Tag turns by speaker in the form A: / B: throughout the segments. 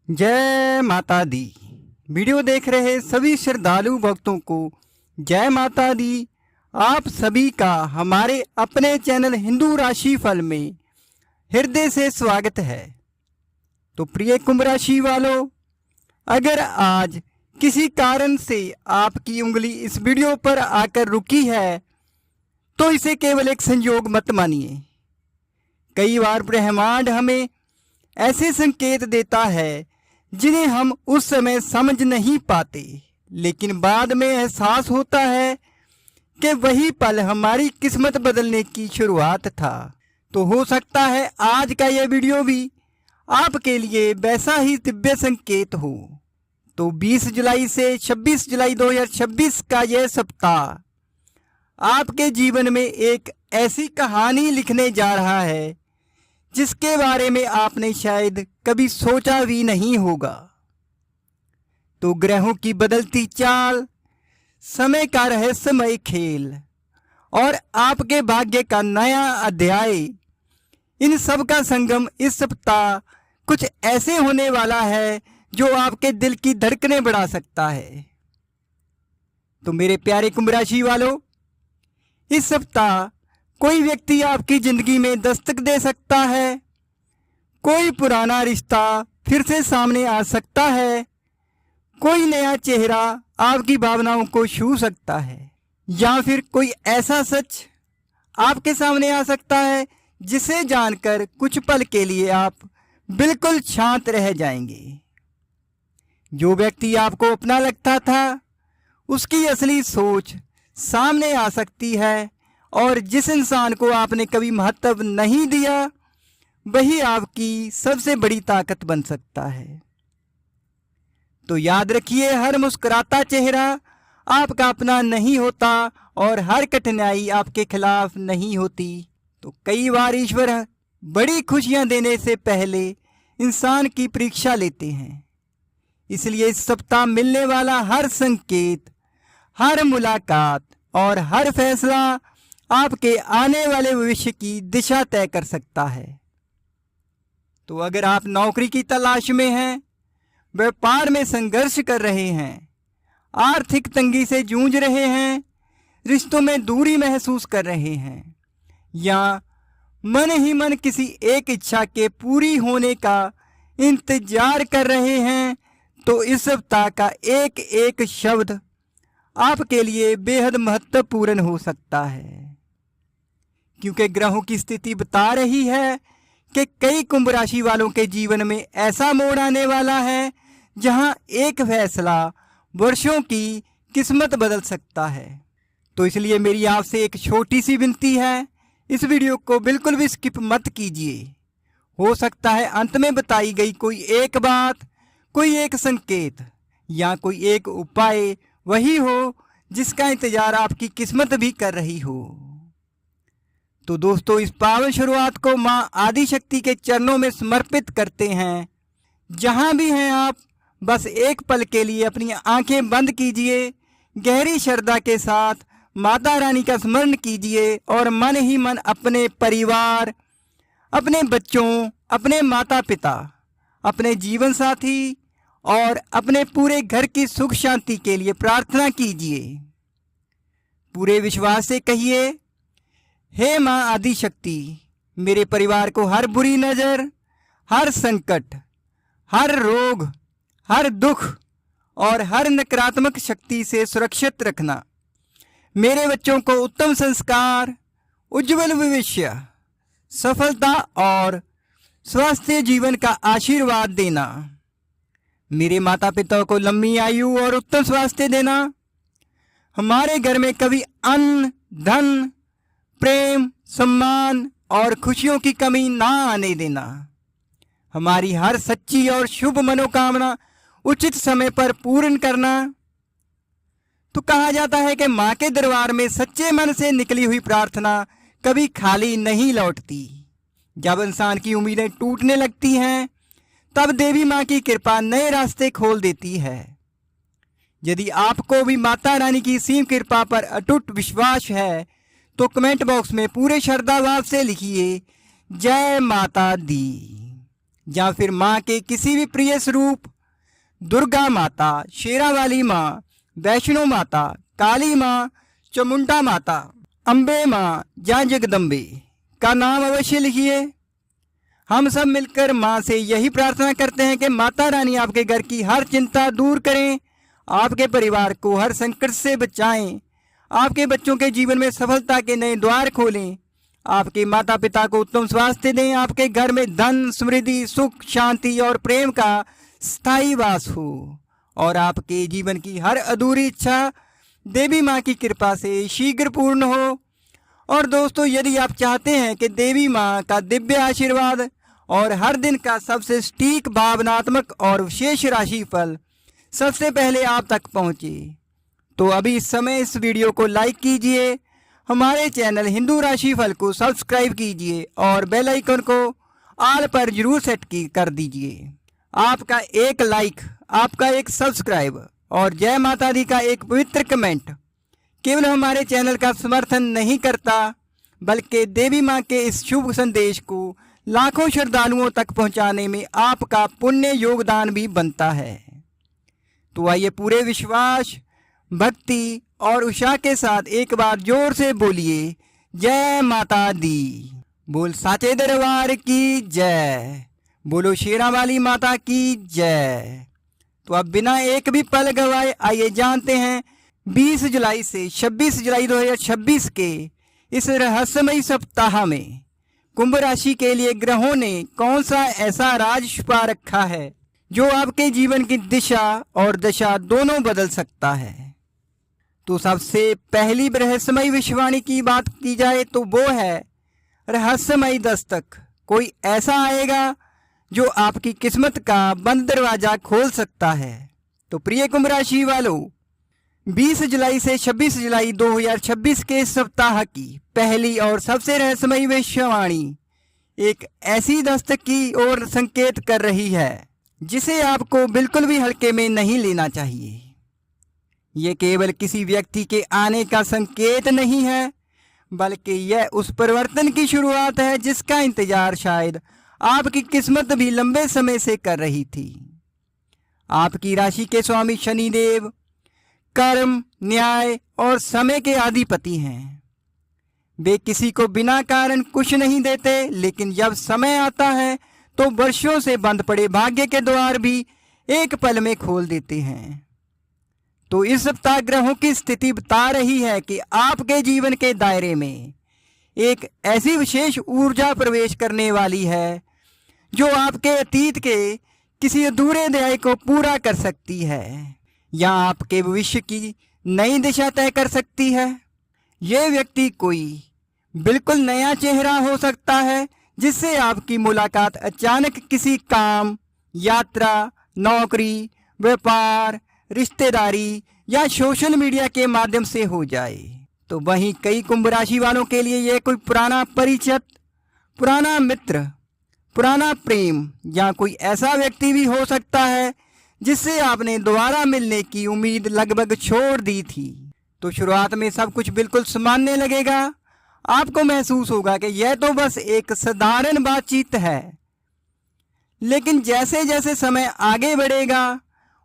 A: जय माता दी। वीडियो देख रहे सभी श्रद्धालु भक्तों को जय माता दी। आप सभी का हमारे अपने चैनल हिंदू राशि फल में हृदय से स्वागत है। तो प्रिय कुंभ राशि वालों, अगर आज किसी कारण से आपकी उंगली इस वीडियो पर आकर रुकी है तो इसे केवल एक संयोग मत मानिए। कई बार ब्रह्मांड हमें ऐसे संकेत देता है जिन्हें हम उस समय समझ नहीं पाते, लेकिन बाद में एहसास होता है कि वही पल हमारी किस्मत बदलने की शुरुआत था। तो हो सकता है आज का यह वीडियो भी आपके लिए वैसा ही दिव्य संकेत हो। तो 20 जुलाई से 26 जुलाई 2026 का यह सप्ताह आपके जीवन में एक ऐसी कहानी लिखने जा रहा है जिसके बारे में आपने शायद कभी सोचा भी नहीं होगा। तो ग्रहों की बदलती चाल, समय का रहस्यमय खेल और आपके भाग्य का नया अध्याय, इन सब का संगम इस सप्ताह कुछ ऐसे होने वाला है जो आपके दिल की धड़कनें बढ़ा सकता है। तो मेरे प्यारे कुंभ राशि वालों, इस सप्ताह कोई व्यक्ति आपकी जिंदगी में दस्तक दे सकता है। कोई पुराना रिश्ता फिर से सामने आ सकता है। कोई नया चेहरा आपकी भावनाओं को छू सकता है, या फिर कोई ऐसा सच आपके सामने आ सकता है जिसे जानकर कुछ पल के लिए आप बिल्कुल शांत रह जाएंगे। जो व्यक्ति आपको अपना लगता था उसकी असली सोच सामने आ सकती है, और जिस इंसान को आपने कभी महत्व नहीं दिया वही आपकी सबसे बड़ी ताकत बन सकता है। तो याद रखिए, हर मुस्कुराता चेहरा आपका अपना नहीं होता और हर कठिनाई आपके खिलाफ नहीं होती। तो कई बार ईश्वर बड़ी खुशियां देने से पहले इंसान की परीक्षा लेते हैं। इसलिए इस सप्ताह मिलने वाला हर संकेत, हर मुलाकात और हर फैसला आपके आने वाले भविष्य की दिशा तय कर सकता है। तो अगर आप नौकरी की तलाश में हैं, व्यापार में संघर्ष कर रहे हैं, आर्थिक तंगी से जूझ रहे हैं, रिश्तों में दूरी महसूस कर रहे हैं, या मन ही मन किसी एक इच्छा के पूरी होने का इंतजार कर रहे हैं, तो इस सप्ताह का एक एक शब्द आपके लिए बेहद महत्वपूर्ण हो सकता है। क्योंकि ग्रहों की स्थिति बता रही है कि कई कुंभ राशि वालों के जीवन में ऐसा मोड़ आने वाला है जहां एक फैसला वर्षों की किस्मत बदल सकता है। तो इसलिए मेरी आपसे एक छोटी सी विनती है, इस वीडियो को बिल्कुल भी स्किप मत कीजिए। हो सकता है अंत में बताई गई कोई एक बात, कोई एक संकेत या कोई एक उपाय वही हो जिसका इंतजार आपकी किस्मत भी कर रही हो। तो दोस्तों, इस पावन शुरुआत को माँ आदिशक्ति के चरणों में समर्पित करते हैं। जहाँ भी हैं आप, बस एक पल के लिए अपनी आंखें बंद कीजिए, गहरी श्रद्धा के साथ माता रानी का स्मरण कीजिए और मन ही मन अपने परिवार, अपने बच्चों, अपने माता पिता, अपने जीवन साथी और अपने पूरे घर की सुख शांति के लिए प्रार्थना कीजिए। पूरे विश्वास से कहिए, हे माँ आदिशक्ति, मेरे परिवार को हर बुरी नज़र, हर संकट, हर रोग, हर दुख और हर नकारात्मक शक्ति से सुरक्षित रखना। मेरे बच्चों को उत्तम संस्कार, उज्जवल भविष्य, सफलता और स्वस्थ जीवन का आशीर्वाद देना। मेरे माता पिता को लंबी आयु और उत्तम स्वास्थ्य देना। हमारे घर में कभी अन्न, धन, प्रेम, सम्मान और खुशियों की कमी ना आने देना। हमारी हर सच्ची और शुभ मनोकामना उचित समय पर पूर्ण करना। तो कहा जाता है कि माँ के दरबार में सच्चे मन से निकली हुई प्रार्थना कभी खाली नहीं लौटती। जब इंसान की उम्मीदें टूटने लगती हैं, तब देवी माँ की कृपा नए रास्ते खोल देती है। यदि आपको भी माता रानी की सीम कृपा पर अटूट विश्वास है तो कमेंट बॉक्स में पूरे श्रद्धा भाव से लिखिए, जय माता दी। या फिर माँ के किसी भी प्रिय स्वरूप दुर्गा माता, शेरावाली माँ, वैष्णो माता, काली माँ, चामुंडा माता, अम्बे माँ या जगदम्बे का नाम अवश्य लिखिए। हम सब मिलकर माँ से यही प्रार्थना करते हैं कि माता रानी आपके घर की हर चिंता दूर करें, आपके परिवार को हर संकट से बचाएं, आपके बच्चों के जीवन में सफलता के नए द्वार खोलें, आपके माता पिता को उत्तम स्वास्थ्य दें, आपके घर में धन, समृद्धि, सुख, शांति और प्रेम का स्थायी वास हो और आपके जीवन की हर अधूरी इच्छा देवी माँ की कृपा से शीघ्र पूर्ण हो। और दोस्तों, यदि आप चाहते हैं कि देवी माँ का दिव्य आशीर्वाद और हर दिन का सबसे सटीक भावनात्मक और विशेष राशिफल सबसे पहले आप तक पहुँचे, तो अभी इस समय इस वीडियो को लाइक कीजिए, हमारे चैनल हिंदू राशिफल को सब्सक्राइब कीजिए और बेल आइकन को ऑल पर जरूर सेट कर दीजिए। आपका एक लाइक, आपका एक सब्सक्राइब और जय माता दी का एक पवित्र कमेंट केवल हमारे चैनल का समर्थन नहीं करता, बल्कि देवी माँ के इस शुभ संदेश को लाखों श्रद्धालुओं तक पहुँचाने में आपका पुण्य योगदान भी बनता है। तो आइए पूरे विश्वास, भक्ति और उत्साह के साथ एक बार जोर से बोलिए जय माता दी। बोल साचे दरबार की जय, बोलो शेरावाली माता की जय। तो अब बिना एक भी पल गवाए आइए जानते हैं 20 जुलाई से 26 जुलाई 2026 के इस रहस्यमयी सप्ताह में कुंभ राशि के लिए ग्रहों ने कौन सा ऐसा राज छुपा रखा है जो आपके जीवन की दिशा और दशा दोनों बदल सकता है। तो सबसे पहली रहस्यमयी विश्वाणी की बात की जाए तो वो है रहस्यमयी दस्तक। कोई ऐसा आएगा जो आपकी किस्मत का बंद दरवाजा खोल सकता है। तो प्रिय कुंभ राशि वालों, 20 जुलाई से 26 जुलाई 2026 के सप्ताह की पहली और सबसे रहस्यमयी भविष्यवाणी एक ऐसी दस्तक की ओर संकेत कर रही है जिसे आपको बिल्कुल भी हल्के में नहीं लेना चाहिए। ये केवल किसी व्यक्ति के आने का संकेत नहीं है, बल्कि यह उस परिवर्तन की शुरुआत है जिसका इंतजार शायद आपकी किस्मत भी लंबे समय से कर रही थी। आपकी राशि के स्वामी शनिदेव कर्म, न्याय और समय के अधिपति हैं। वे किसी को बिना कारण कुछ नहीं देते, लेकिन जब समय आता है तो वर्षों से बंद पड़े भाग्य के द्वार भी एक पल में खोल देते हैं। तो इस सप्ताह ग्रहों की स्थिति बता रही है कि आपके जीवन के दायरे में एक ऐसी विशेष ऊर्जा प्रवेश करने वाली है जो आपके अतीत के किसी अधूरे अध्याय को पूरा कर सकती है या आपके भविष्य की नई दिशा तय कर सकती है। ये व्यक्ति कोई बिल्कुल नया चेहरा हो सकता है जिससे आपकी मुलाकात अचानक किसी काम, यात्रा, नौकरी, व्यापार, रिश्तेदारी या सोशल मीडिया के माध्यम से हो जाए। तो वहीं कई कुंभ राशि वालों के लिए यह कोई पुराना परिचित, पुराना मित्र, पुराना प्रेम या कोई ऐसा व्यक्ति भी हो सकता है जिससे आपने दोबारा मिलने की उम्मीद लगभग छोड़ दी थी। तो शुरुआत में सब कुछ बिल्कुल सामान्य लगेगा, आपको महसूस होगा कि यह तो बस एक साधारण बातचीत है, लेकिन जैसे जैसे समय आगे बढ़ेगा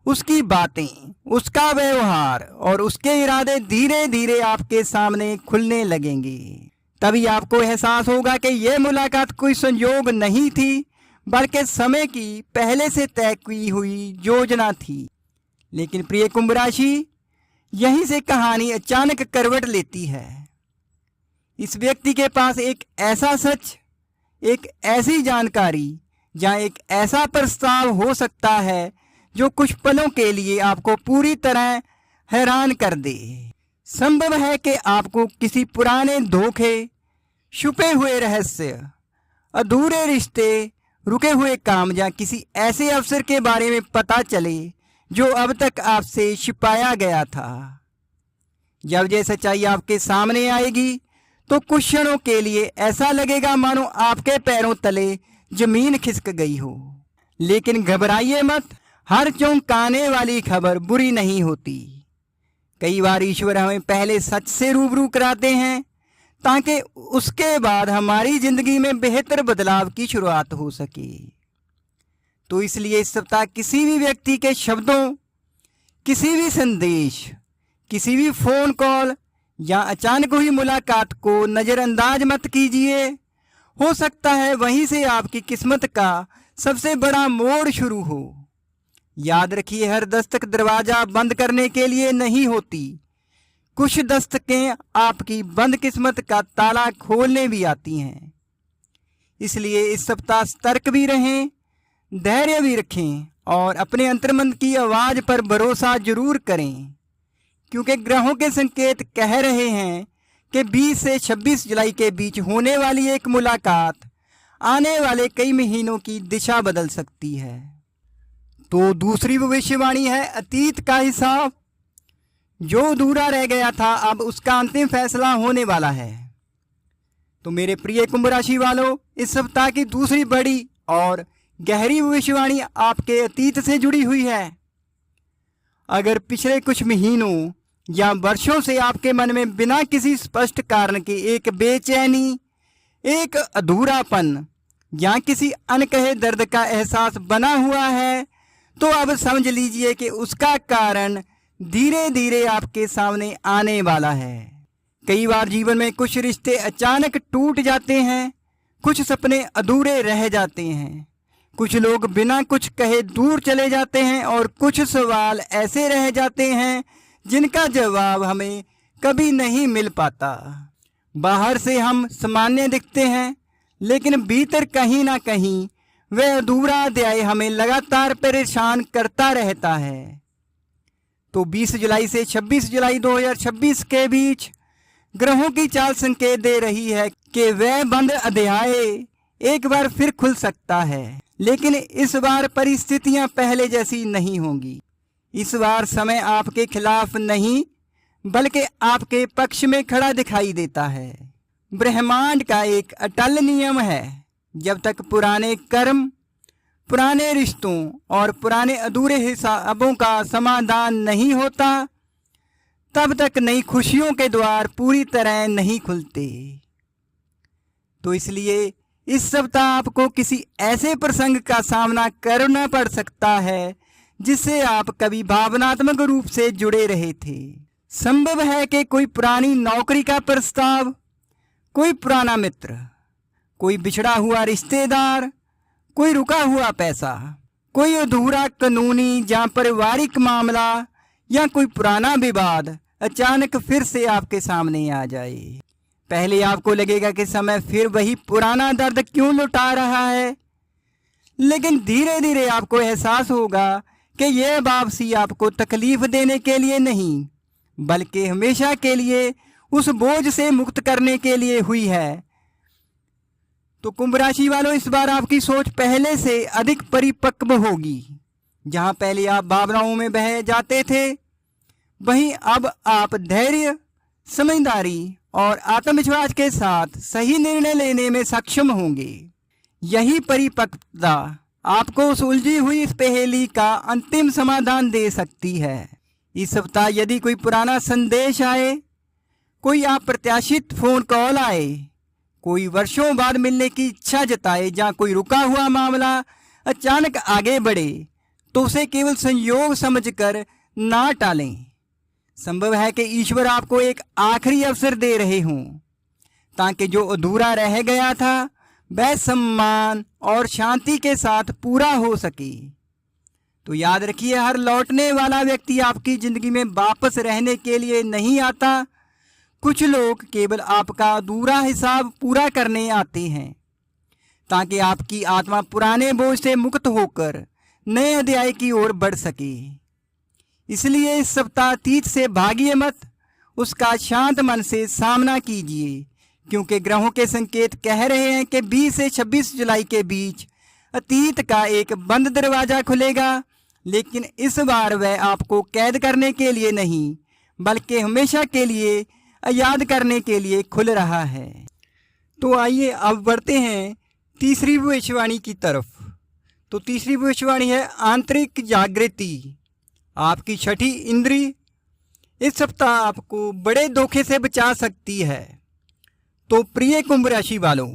A: उसकी बातें, उसका व्यवहार और उसके इरादे धीरे धीरे आपके सामने खुलने लगेंगे। तभी आपको एहसास होगा कि यह मुलाकात कोई संयोग नहीं थी, बल्कि समय की पहले से तय की हुई योजना थी। लेकिन प्रिय कुंभ राशि, यहीं से कहानी अचानक करवट लेती है। इस व्यक्ति के पास एक ऐसा सच, एक ऐसी जानकारी या एक ऐसा प्रस्ताव हो सकता है जो कुछ पलों के लिए आपको पूरी तरह हैरान कर दे। संभव है कि आपको किसी पुराने धोखे, छुपे हुए रहस्य, अधूरे रिश्ते, रुके हुए काम या किसी ऐसे अवसर के बारे में पता चले जो अब तक आपसे छिपाया गया था। जब यह सच्चाई आपके सामने आएगी तो कुछ क्षणों के लिए ऐसा लगेगा मानो आपके पैरों तले जमीन खिसक गई हो। लेकिन घबराइए मत, हर चौंकाने वाली खबर बुरी नहीं होती। कई बार ईश्वर हमें पहले सच से रूबरू कराते हैं ताकि उसके बाद हमारी जिंदगी में बेहतर बदलाव की शुरुआत हो सके। तो इसलिए इस सप्ताह किसी भी व्यक्ति के शब्दों, किसी भी संदेश, किसी भी फ़ोन कॉल या अचानक हुई मुलाकात को नज़रअंदाज मत कीजिए। हो सकता है वहीं से आपकी किस्मत का सबसे बड़ा मोड़ शुरू हो। याद रखिए, हर दस्तक दरवाज़ा बंद करने के लिए नहीं होती। कुछ दस्तकें आपकी बंद किस्मत का ताला खोलने भी आती हैं। इसलिए इस सप्ताह सतर्क भी रहें, धैर्य भी रखें और अपने अंतर्मन की आवाज़ पर भरोसा जरूर करें, क्योंकि ग्रहों के संकेत कह रहे हैं कि 20 से 26 जुलाई के बीच होने वाली एक मुलाकात आने वाले कई महीनों की दिशा बदल सकती है। तो दूसरी भविष्यवाणी है अतीत का हिसाब। जो अधूरा रह गया था अब उसका अंतिम फैसला होने वाला है। तो मेरे प्रिय कुंभ राशि वालों, इस सप्ताह की दूसरी बड़ी और गहरी भविष्यवाणी आपके अतीत से जुड़ी हुई है। अगर पिछले कुछ महीनों या वर्षों से आपके मन में बिना किसी स्पष्ट कारण के एक बेचैनी, एक अधूरापन या किसी अनकहे दर्द का एहसास बना हुआ है, तो अब समझ लीजिए कि उसका कारण धीरे धीरे आपके सामने आने वाला है। कई बार जीवन में कुछ रिश्ते अचानक टूट जाते हैं, कुछ सपने अधूरे रह जाते हैं, कुछ लोग बिना कुछ कहे दूर चले जाते हैं और कुछ सवाल ऐसे रह जाते हैं जिनका जवाब हमें कभी नहीं मिल पाता। बाहर से हम सामान्य दिखते हैं, लेकिन भीतर कहीं ना कहीं वह अधूरा अध्याय हमें लगातार परेशान करता रहता है। तो 20 जुलाई से 26 जुलाई 2026 के बीच ग्रहों की चाल संकेत दे रही है कि वह बंद अध्याय एक बार फिर खुल सकता है, लेकिन इस बार परिस्थितियां पहले जैसी नहीं होंगी। इस बार समय आपके खिलाफ नहीं बल्कि आपके पक्ष में खड़ा दिखाई देता है। ब्रह्मांड का एक अटल नियम है, जब तक पुराने कर्म, पुराने रिश्तों और पुराने अधूरे हिसाबों का समाधान नहीं होता, तब तक नई खुशियों के द्वार पूरी तरह नहीं खुलते। तो इसलिए इस सप्ताह आपको किसी ऐसे प्रसंग का सामना करना पड़ सकता है जिससे आप कभी भावनात्मक रूप से जुड़े रहे थे। संभव है कि कोई पुरानी नौकरी का प्रस्ताव, कोई पुराना मित्र, कोई बिछड़ा हुआ रिश्तेदार, कोई रुका हुआ पैसा, कोई अधूरा कानूनी या पारिवारिक मामला या कोई पुराना विवाद अचानक फिर से आपके सामने आ जाए। पहले आपको लगेगा कि समय फिर वही पुराना दर्द क्यों लौटा रहा है, लेकिन धीरे धीरे आपको एहसास होगा कि यह वापसी आपको तकलीफ देने के लिए नहीं बल्कि हमेशा के लिए उस बोझ से मुक्त करने के लिए हुई है। तो कुंभ राशि वालों, इस बार आपकी सोच पहले से अधिक परिपक्व होगी। जहां पहले आप भावनाओं में बह जाते थे, वहीं अब आप धैर्य, समझदारी और आत्मविश्वास के साथ सही निर्णय लेने में सक्षम होंगे। यही परिपक्वता आपको उस उलझी हुई इस पहेली का अंतिम समाधान दे सकती है। इस सप्ताह यदि कोई पुराना संदेश आए, कोई अप्रत्याशित फोन कॉल आए, कोई वर्षों बाद मिलने की इच्छा जताए या कोई रुका हुआ मामला अचानक आगे बढ़े, तो उसे केवल संयोग समझकर ना टालें। संभव है कि ईश्वर आपको एक आखिरी अवसर दे रहे हों ताकि जो अधूरा रह गया था वह सम्मान और शांति के साथ पूरा हो सके। तो याद रखिए, हर लौटने वाला व्यक्ति आपकी जिंदगी में वापस रहने के लिए नहीं आता। कुछ लोग केवल आपका अधूरा हिसाब पूरा करने आते हैं ताकि आपकी आत्मा पुराने बोझ से मुक्त होकर नए अध्याय की ओर बढ़ सके। इसलिए इस सप्ताह अतीत से भागिए मत, उसका शांत मन से सामना कीजिए, क्योंकि ग्रहों के संकेत कह रहे हैं कि 20 से 26 जुलाई के बीच अतीत का एक बंद दरवाज़ा खुलेगा, लेकिन इस बार वह आपको कैद करने के लिए नहीं बल्कि हमेशा के लिए याद करने के लिए खुल रहा है। तो आइए अब बढ़ते हैं तीसरी भविष्यवाणी की तरफ। तो तीसरी भविष्यवाणी है आंतरिक जागृति। आपकी छठी इंद्री इस सप्ताह आपको बड़े धोखे से बचा सकती है। तो प्रिय कुंभ राशि वालों,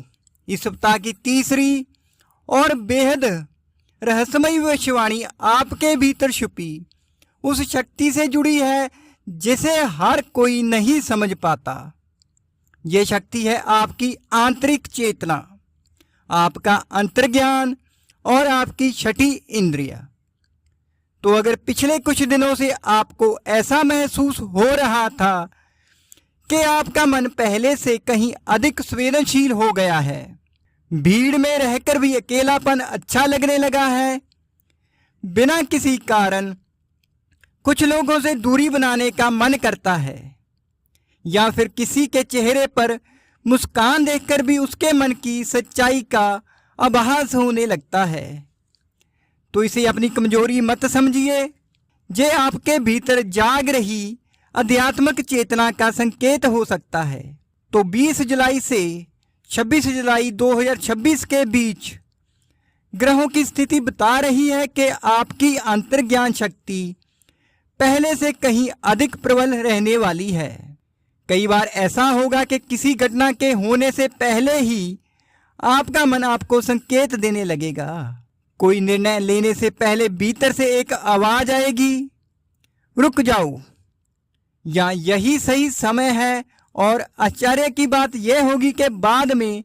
A: इस सप्ताह की तीसरी और बेहद रहस्यमयी भविष्यवाणी आपके भीतर छुपी उस शक्ति से जुड़ी है जिसे हर कोई नहीं समझ पाता। ये शक्ति है आपकी आंतरिक चेतना, आपका अंतर्ज्ञान और आपकी छठी इंद्रिय। तो अगर पिछले कुछ दिनों से आपको ऐसा महसूस हो रहा था कि आपका मन पहले से कहीं अधिक संवेदनशील हो गया है, भीड़ में रहकर भी अकेलापन अच्छा लगने लगा है, बिना किसी कारण कुछ लोगों से दूरी बनाने का मन करता है, या फिर किसी के चेहरे पर मुस्कान देखकर भी उसके मन की सच्चाई का आभास होने लगता है, तो इसे अपनी कमजोरी मत समझिए। ये आपके भीतर जाग रही आध्यात्मिक चेतना का संकेत हो सकता है। तो 20 जुलाई से 26 जुलाई 2026 के बीच ग्रहों की स्थिति बता रही है कि आपकी अंतर्ज्ञान शक्ति पहले से कहीं अधिक प्रबल रहने वाली है। कई बार ऐसा होगा कि किसी घटना के होने से पहले ही आपका मन आपको संकेत देने लगेगा। कोई निर्णय लेने से पहले भीतर से एक आवाज आएगी, रुक जाओ, या यही सही समय है। और आश्चर्य की बात यह होगी कि बाद में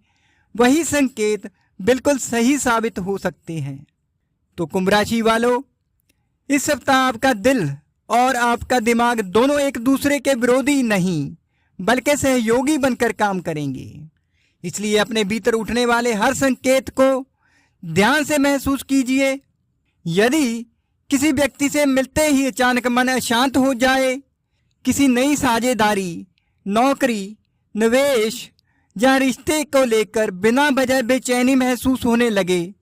A: वही संकेत बिल्कुल सही साबित हो सकते हैं। तो कुंभ राशि वालों, इस सप्ताह आपका दिल और आपका दिमाग दोनों एक दूसरे के विरोधी नहीं बल्कि सहयोगी बनकर काम करेंगे। इसलिए अपने भीतर उठने वाले हर संकेत को ध्यान से महसूस कीजिए। यदि किसी व्यक्ति से मिलते ही अचानक मन अशांत हो जाए, किसी नई साझेदारी, नौकरी, निवेश या रिश्ते को लेकर बिना वजह बेचैनी महसूस होने लगे,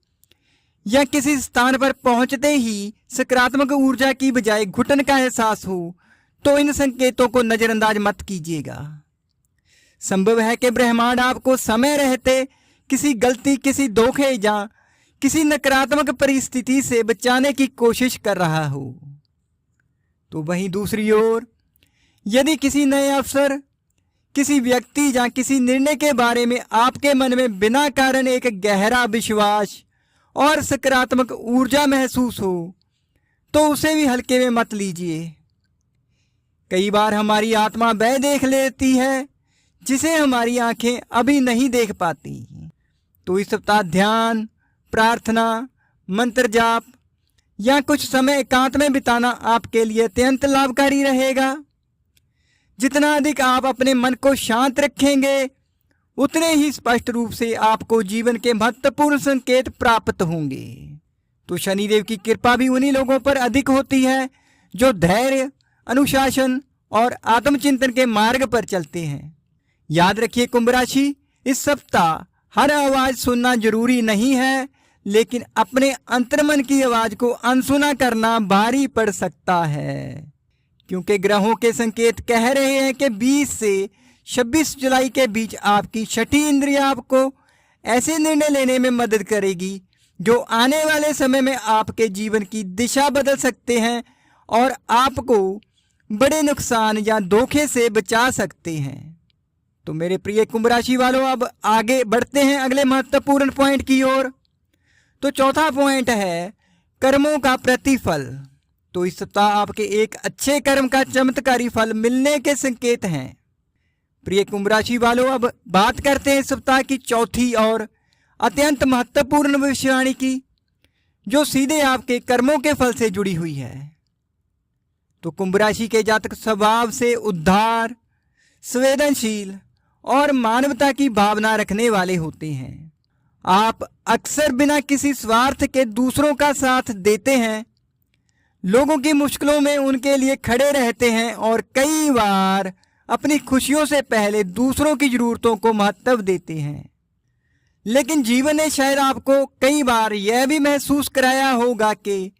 A: या किसी स्थान पर पहुंचते ही सकारात्मक ऊर्जा की बजाय घुटन का एहसास हो, तो इन संकेतों को नजरअंदाज मत कीजिएगा। संभव है कि ब्रह्मांड आपको समय रहते किसी गलती, किसी धोखे या किसी नकारात्मक परिस्थिति से बचाने की कोशिश कर रहा हो। तो वहीं दूसरी ओर यदि किसी नए अवसर, किसी व्यक्ति या किसी निर्णय के बारे में आपके मन में बिना कारण एक गहरा विश्वास और सकारात्मक ऊर्जा महसूस हो, तो उसे भी हल्के में मत लीजिए। कई बार हमारी आत्मा वह देख लेती है जिसे हमारी आंखें अभी नहीं देख पाती। तो इस सप्ताह ध्यान, प्रार्थना, मंत्र जाप या कुछ समय एकांत में बिताना आपके लिए अत्यंत लाभकारी रहेगा। जितना अधिक आप अपने मन को शांत रखेंगे, उतने ही स्पष्ट रूप से आपको जीवन के महत्वपूर्ण संकेत प्राप्त होंगे। तो शनिदेव की कृपा भी उन्हीं लोगों पर अधिक होती है जो धैर्य, अनुशासन और आत्मचिंतन के मार्ग पर चलते हैं। याद रखिए कुंभ राशि, इस सप्ताह हर आवाज सुनना जरूरी नहीं है, लेकिन अपने अंतर्मन की आवाज को अनसुना करना भारी पड़ सकता है, क्योंकि ग्रहों के संकेत कह रहे हैं कि 20 से 26 जुलाई के बीच आपकी छठी इंद्रिय आपको ऐसे निर्णय लेने में मदद करेगी जो आने वाले समय में आपके जीवन की दिशा बदल सकते हैं और आपको बड़े नुकसान या धोखे से बचा सकते हैं। तो मेरे प्रिय कुंभ राशि वालों, अब आगे बढ़ते हैं अगले महत्वपूर्ण पॉइंट की ओर। तो चौथा पॉइंट है कर्मों का प्रतिफल। तो इस सप्ताह आपके एक अच्छे कर्म का चमत्कारी फल मिलने के संकेत हैं। प्रिय कुंभ राशि वालों, अब बात करते हैं इस सप्ताह की चौथी और अत्यंत महत्वपूर्ण भविष्यवाणी की, जो सीधे आपके कर्मों के फल से जुड़ी हुई है। तो कुंभ राशि के जातक स्वभाव से उदार, संवेदनशील और मानवता की भावना रखने वाले होते हैं। आप अक्सर बिना किसी स्वार्थ के दूसरों का साथ देते हैं, लोगों की मुश्किलों में उनके लिए खड़े रहते हैं और कई बार अपनी खुशियों से पहले दूसरों की जरूरतों को महत्व देते हैं। लेकिन जीवन ने शायद आपको कई बार यह भी महसूस कराया होगा कि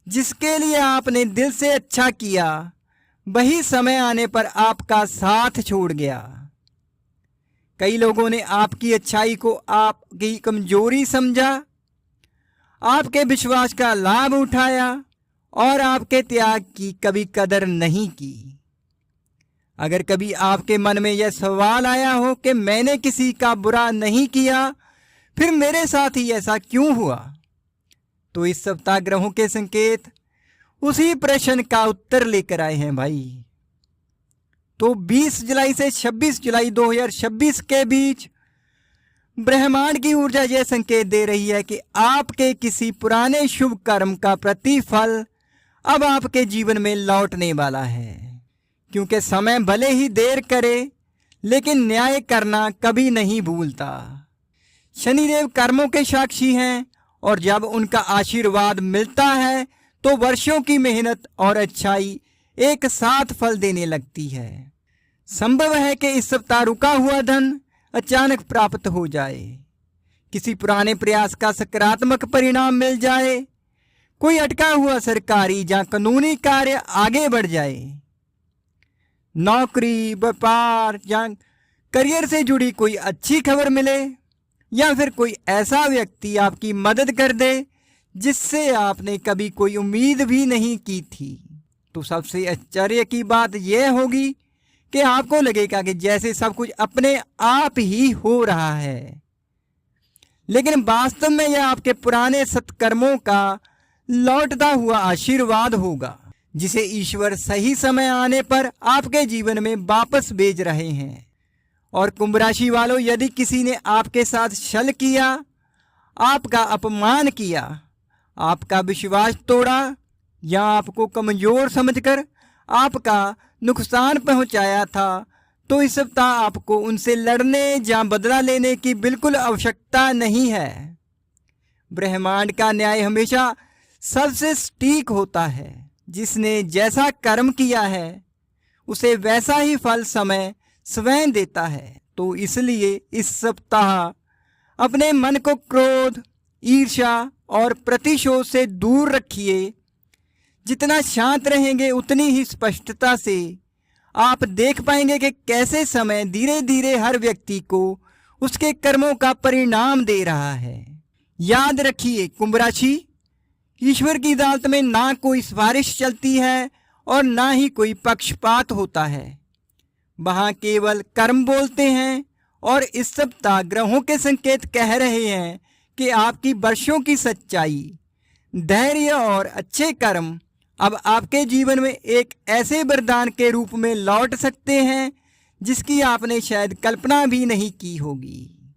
A: जिसके लिए आपने दिल से अच्छा किया, वही समय आने पर आपका साथ छोड़ गया। कई लोगों ने आपकी अच्छाई को आपकी कमजोरी समझा, आपके विश्वास का लाभ उठाया और आपके त्याग की कभी कदर नहीं की। अगर कभी आपके मन में यह सवाल आया हो कि मैंने किसी का बुरा नहीं किया, फिर मेरे साथ ही ऐसा क्यों हुआ, तो इस सप्ताह ग्रहों के संकेत उसी प्रश्न का उत्तर लेकर आए हैं भाई। तो 20 जुलाई से 26 जुलाई 2026 के बीच ब्रह्मांड की ऊर्जा यह संकेत दे रही है कि आपके किसी पुराने शुभ कर्म का प्रतिफल अब आपके जीवन में लौटने वाला है। क्योंकि समय भले ही देर करे लेकिन न्याय करना कभी नहीं भूलता। शनिदेव कर्मों के साक्षी हैं और जब उनका आशीर्वाद मिलता है तो वर्षों की मेहनत और अच्छाई एक साथ फल देने लगती है। संभव है कि इस सप्ताह रुका हुआ धन अचानक प्राप्त हो जाए, किसी पुराने प्रयास का सकारात्मक परिणाम मिल जाए, कोई अटका हुआ सरकारी या कानूनी कार्य आगे बढ़ जाए, नौकरी, व्यापार या करियर से जुड़ी कोई अच्छी खबर मिले, या फिर कोई ऐसा व्यक्ति आपकी मदद कर दे जिससे आपने कभी कोई उम्मीद भी नहीं की थी। तो सबसे आश्चर्य की बात यह होगी कि आपको लगेगा कि जैसे सब कुछ अपने आप ही हो रहा है, लेकिन वास्तव में यह आपके पुराने सत्कर्मों का लौटता हुआ आशीर्वाद होगा, जिसे ईश्वर सही समय आने पर आपके जीवन में वापस भेज रहे हैं। और कुंभ राशि वालों, यदि किसी ने आपके साथ छल किया, आपका अपमान किया, आपका विश्वास तोड़ा या आपको कमजोर समझकर आपका नुकसान पहुंचाया था, तो इस सप्ताह आपको उनसे लड़ने या बदला लेने की बिल्कुल आवश्यकता नहीं है। ब्रह्मांड का न्याय हमेशा सबसे सटीक होता है। जिसने जैसा कर्म किया है उसे वैसा ही फल समय स्वयं देता है। तो इसलिए इस सप्ताह अपने मन को क्रोध, ईर्ष्या और प्रतिशोध से दूर रखिए। जितना शांत रहेंगे उतनी ही स्पष्टता से आप देख पाएंगे कि कैसे समय धीरे धीरे हर व्यक्ति को उसके कर्मों का परिणाम दे रहा है। याद रखिए कुंभ राशि, ईश्वर की अदालत में ना कोई सिफारिश चलती है और ना ही कोई पक्षपात होता है। वहाँ केवल कर्म बोलते हैं। और इस सप्ताह ग्रहों के संकेत कह रहे हैं कि आपकी वर्षों की सच्चाई, धैर्य और अच्छे कर्म अब आपके जीवन में एक ऐसे वरदान के रूप में लौट सकते हैं जिसकी आपने शायद कल्पना भी नहीं की होगी।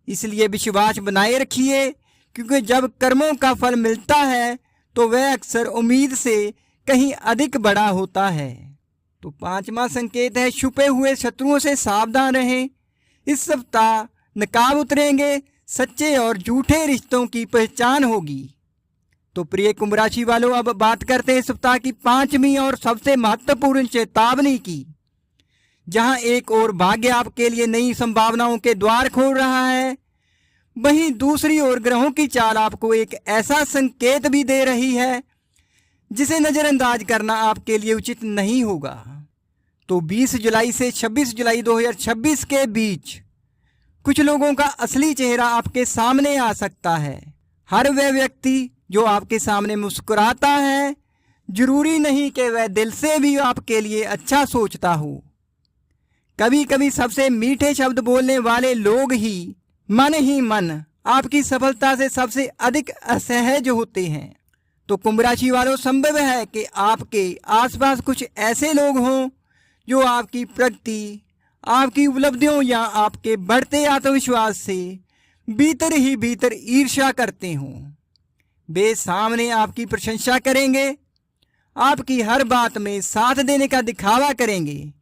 A: इसलिए विश्वास बनाए रखिए, क्योंकि जब कर्मों का फल मिलता है तो वह अक्सर उम्मीद से कहीं अधिक बड़ा होता है। तो 5वां संकेत है छुपे हुए शत्रुओं से सावधान रहें। इस सप्ताह नकाब उतरेंगे, सच्चे और झूठे रिश्तों की पहचान होगी। तो प्रिय कुंभ राशि वालों, अब बात करते हैं सप्ताह की 5वीं और सबसे महत्वपूर्ण चेतावनी की। जहां एक ओर भाग्य आपके लिए नई संभावनाओं के द्वार खोल रहा है, वहीं दूसरी ओर ग्रहों की चाल आपको एक ऐसा संकेत भी दे रही है जिसे नज़रअंदाज करना आपके लिए उचित नहीं होगा। तो 20 जुलाई से 26 जुलाई 2026 के बीच कुछ लोगों का असली चेहरा आपके सामने आ सकता है। हर वह व्यक्ति जो आपके सामने मुस्कुराता है, जरूरी नहीं कि वह दिल से भी आपके लिए अच्छा सोचता हो। कभी कभी सबसे मीठे शब्द बोलने वाले लोग ही मन आपकी सफलता से सबसे अधिक असहज होते हैं। तो कुंभ राशि वालों, संभव है कि आपके आसपास कुछ ऐसे लोग हों जो आपकी प्रगति, आपकी उपलब्धियों या आपके बढ़ते आत्मविश्वास से भीतर ही भीतर ईर्ष्या करते हों। वे सामने आपकी प्रशंसा करेंगे, आपकी हर बात में साथ देने का दिखावा करेंगे,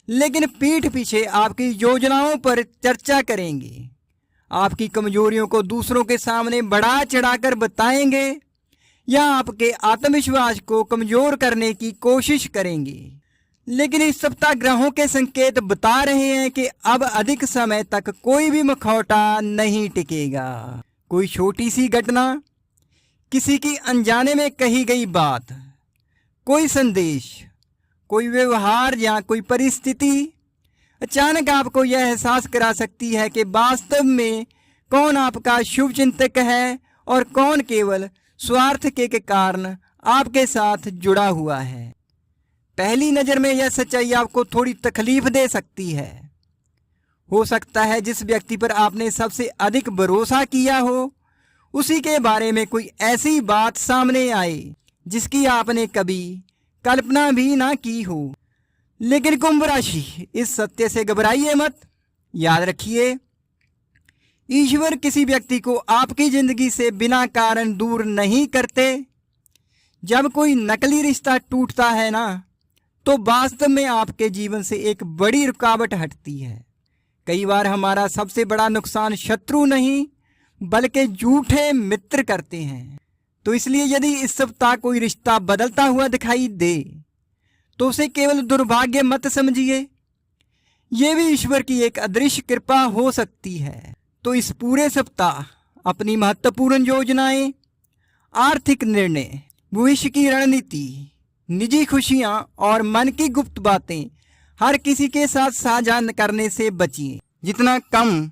A: लेकिन पीठ पीछे आपकी योजनाओं पर चर्चा करेंगे, आपकी कमजोरियों को दूसरों के सामने बढ़ा चढ़ाकर बताएंगे या आपके आत्मविश्वास को कमजोर करने की कोशिश करेंगे। लेकिन इस सप्ताह ग्रहों के संकेत बता रहे हैं कि अब अधिक समय तक कोई भी मुखौटा नहीं टिकेगा। कोई छोटी सी घटना, किसी की अनजाने में कही गई बात, कोई संदेश, कोई व्यवहार या कोई परिस्थिति अचानक आपको यह एहसास करा सकती है कि वास्तव में कौन आपका शुभ चिंतक है और कौन केवल स्वार्थ के कारण आपके साथ जुड़ा हुआ है। पहली नज़र में यह सच्चाई आपको थोड़ी तकलीफ दे सकती है। हो सकता है जिस व्यक्ति पर आपने सबसे अधिक भरोसा किया हो उसी के बारे में कोई ऐसी बात सामने आए जिसकी आपने कभी कल्पना भी ना की हो। लेकिन कुंभ राशि, इस सत्य से घबराइए मत। याद रखिए, ईश्वर किसी व्यक्ति को आपकी जिंदगी से बिना कारण दूर नहीं करते। जब कोई नकली रिश्ता टूटता है ना, तो वास्तव में आपके जीवन से एक बड़ी रुकावट हटती है। कई बार हमारा सबसे बड़ा नुकसान शत्रु नहीं बल्कि झूठे मित्र करते हैं। तो इसलिए यदि इस सप्ताह कोई रिश्ता बदलता हुआ दिखाई दे तो उसे केवल दुर्भाग्य मत समझिए, ये भी ईश्वर की एक अदृश्य कृपा हो सकती है। तो इस पूरे सप्ताह अपनी महत्वपूर्ण योजनाएं, आर्थिक निर्णय, भविष्य की रणनीति, निजी खुशियां और मन की गुप्त बातें हर किसी के साथ साझा करने से बचिए। जितना कम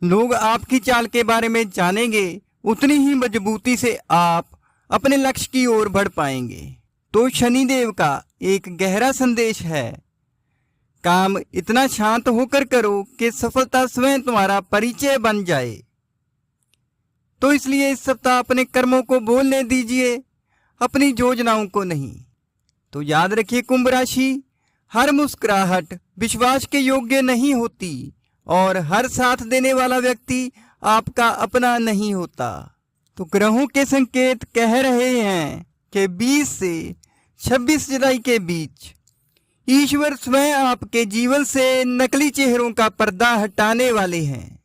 A: लोग आपकी चाल के बारे में जानेंगे, उतनी ही मजबूती से आप अपने लक्ष्य की ओर बढ़ पाएंगे। तो शनिदेव का एक गहरा संदेश है, काम इतना शांत होकर करो कि सफलता स्वयं तुम्हारा परिचय बन जाए। तो इसलिए इस सप्ताह अपने कर्मों को बोलने दीजिए, अपनी योजनाओं को नहीं। तो याद रखिए कुंभ राशि, हर मुस्कुराहट विश्वास के योग्य नहीं होती और हर साथ देने वाला व्यक्ति आपका अपना नहीं होता। तो ग्रहों के संकेत कह रहे हैं कि 20 से 26 जुलाई के बीच ईश्वर स्वयं आपके जीवन से नकली चेहरों का पर्दा हटाने वाले हैं,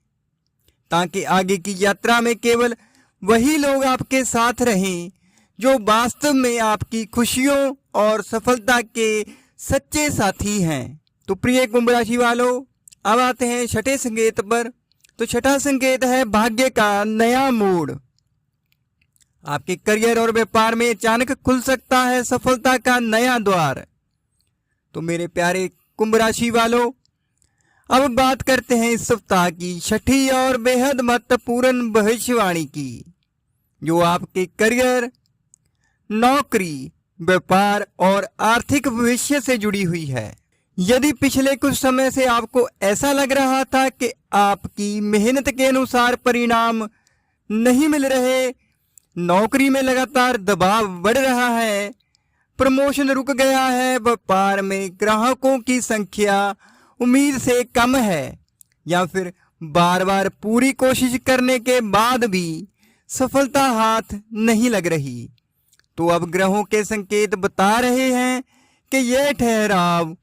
A: ताकि आगे की यात्रा में केवल वही लोग आपके साथ रहें जो वास्तव में आपकी खुशियों और सफलता के सच्चे साथी हैं। तो प्रिय कुंभ राशि वालों, अब आते हैं छठे संकेत पर। तो छठा संकेत है भाग्य का नया मोड़। आपके करियर और व्यापार में अचानक खुल सकता है सफलता का नया द्वार। तो मेरे प्यारे कुंभ राशि वालों, अब बात करते हैं इस सप्ताह की छठी और बेहद महत्वपूर्ण भविष्यवाणी की, जो आपके करियर, नौकरी, व्यापार और आर्थिक भविष्य से जुड़ी हुई है। यदि पिछले कुछ समय से आपको ऐसा लग रहा था कि आपकी मेहनत के अनुसार परिणाम नहीं मिल रहे, नौकरी में लगातार दबाव बढ़ रहा है, प्रमोशन रुक गया है, व्यापार में ग्राहकों की संख्या उम्मीद से कम है, या फिर बार बार पूरी कोशिश करने के बाद भी सफलता हाथ नहीं लग रही, तो अब ग्रहों के संकेत बता रहे हैं कि यह ठहराव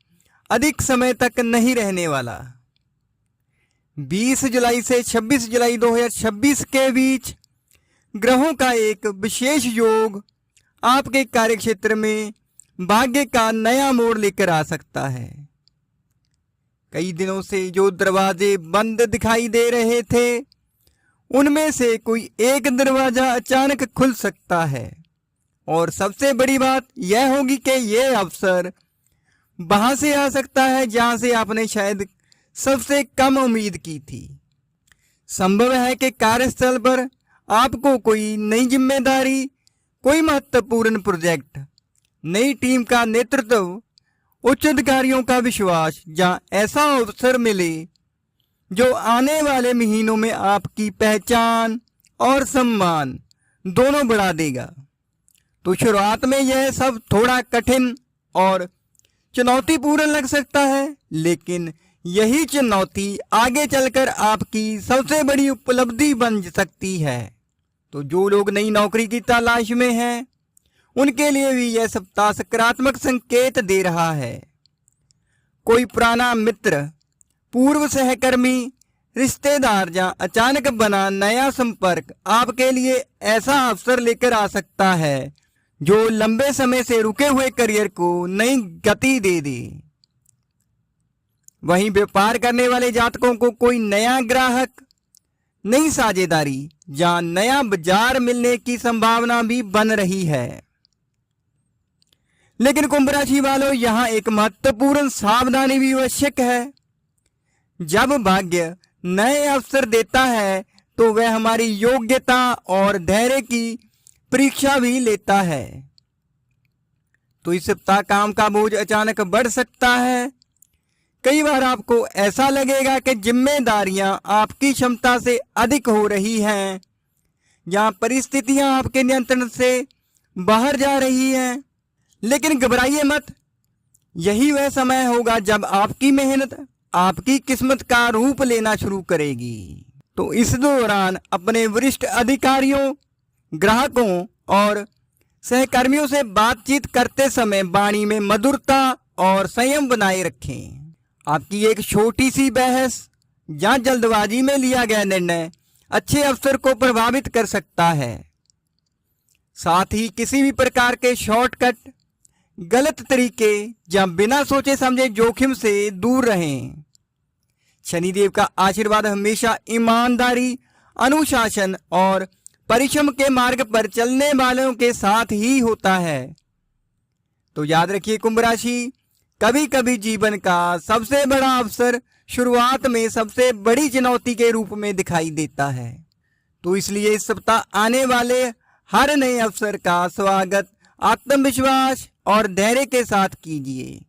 A: अधिक समय तक नहीं रहने वाला। 20 जुलाई से 26 जुलाई 2026 के बीच ग्रहों का एक विशेष योग आपके कार्यक्षेत्र में भाग्य का नया मोड़ लेकर आ सकता है। कई दिनों से जो दरवाजे बंद दिखाई दे रहे थे, उनमें से कोई एक दरवाजा अचानक खुल सकता है, और सबसे बड़ी बात यह होगी कि यह अवसर वहां से आ सकता है जहां से आपने शायद सबसे कम उम्मीद की थी। संभव है कि कार्यस्थल पर आपको कोई नई जिम्मेदारी, कोई महत्वपूर्ण प्रोजेक्ट, नई टीम का नेतृत्व, उच्च अधिकारियों का विश्वास या ऐसा अवसर मिले जो आने वाले महीनों में आपकी पहचान और सम्मान दोनों बढ़ा देगा। तो शुरुआत में यह सब थोड़ा कठिन और चुनौतीपूर्ण लग सकता है, लेकिन यही चुनौती आगे चलकर आपकी सबसे बड़ी उपलब्धि बन सकती है। तो जो लोग नई नौकरी की तलाश में हैं, उनके लिए भी यह सप्ताह सकारात्मक संकेत दे रहा है। कोई पुराना मित्र, पूर्व सहकर्मी, रिश्तेदार या अचानक बना नया संपर्क आपके लिए ऐसा अवसर लेकर आ सकता है जो लंबे समय से रुके हुए करियर को नई गति दे दे। वहीं व्यापार करने वाले जातकों को कोई नया ग्राहक, नई साझेदारी या नया बाजार मिलने की संभावना भी बन रही है। लेकिन कुंभ राशि वालों, यहां एक महत्वपूर्ण सावधानी भी आवश्यक है। जब भाग्य नए अवसर देता है तो वह हमारी योग्यता और धैर्य की परीक्षा भी लेता है। तो इस सप्ताह काम का बोझ अचानक बढ़ सकता है। कई बार आपको ऐसा लगेगा कि जिम्मेदारियां आपकी क्षमता से अधिक हो रही हैं, जहां परिस्थितियां आपके नियंत्रण से बाहर जा रही हैं। लेकिन घबराइए मत, यही वह समय होगा जब आपकी मेहनत आपकी किस्मत का रूप लेना शुरू करेगी। तो इस दौरान अपने वरिष्ठ अधिकारियों, ग्राहकों और सहकर्मियों से बातचीत करते समय वाणी में मधुरता और संयम बनाए रखें। आपकी एक छोटी सी बहस या जल्दबाजी में लिया गया निर्णय अच्छे अवसर को प्रभावित कर सकता है। साथ ही किसी भी प्रकार के शॉर्टकट, गलत तरीके या बिना सोचे समझे जोखिम से दूर रहें। शनिदेव का आशीर्वाद हमेशा ईमानदारी, अनुशासन और परिश्रम के मार्ग पर चलने वालों के साथ ही होता है। तो याद रखिए कुंभ राशि, कभी कभी जीवन का सबसे बड़ा अवसर शुरुआत में सबसे बड़ी चुनौती के रूप में दिखाई देता है। तो इसलिए इस सप्ताह आने वाले हर नए अवसर का स्वागत आत्मविश्वास और धैर्य के साथ कीजिए।